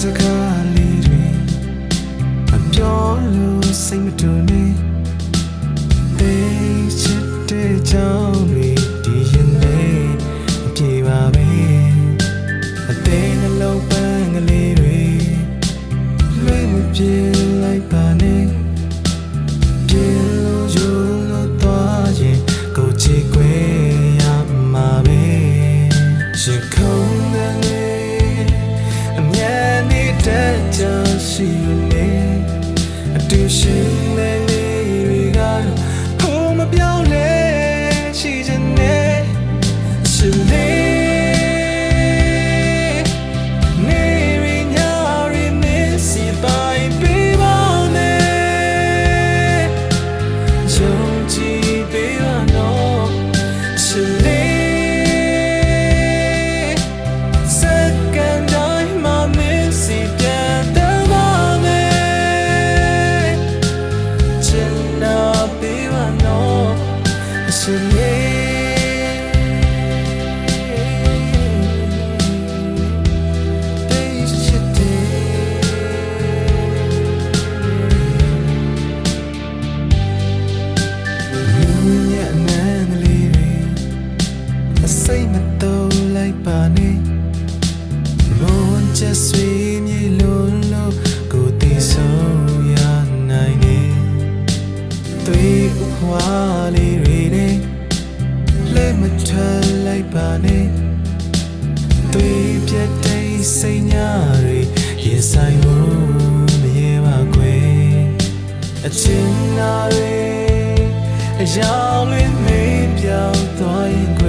စကားလေးတွေအပြောလို့စိတ်မတူနေသိချစ်တဲ့ကြောင့်တွေဒီရင်လေးမပြေပါပဲအသေးနှလုံးပန်းကလေးတွေလွေးမပြေလိုက်ပါနဲ့ပြေလို့ရိုးလို့သွားရင်ကိုချစ်ခွေရမှာပဲရှင်ခုံးနေအမြဲနေတဲ့ကြရှိနေအတူရှင်နေတွေကတော့ဟိုမပြောင်းလဲရှိချင်နေရှင်လေးနေရညာရမင်းစီတိုင်းပေးပါနဲ့ယုံကြည်ပေးပါနော်ရှင်လေးစိတ်မတော်လိုက်ပါနဲ့မဝန်ချဆွေးမြေလို့လို့ကိုတည်ဆုံးရနိုင်နေသွေးဥခွာလေးတွေနဲ့လဲမထွက်လိုက်ပါနဲ့သွေးပြတ်တဲ့စိတ်ညာတွေရင်ဆိုင်ဖို့မရဲပါခွေအချင်းနာတွေအယောင်လေးမေးပြောင်းသွားရင်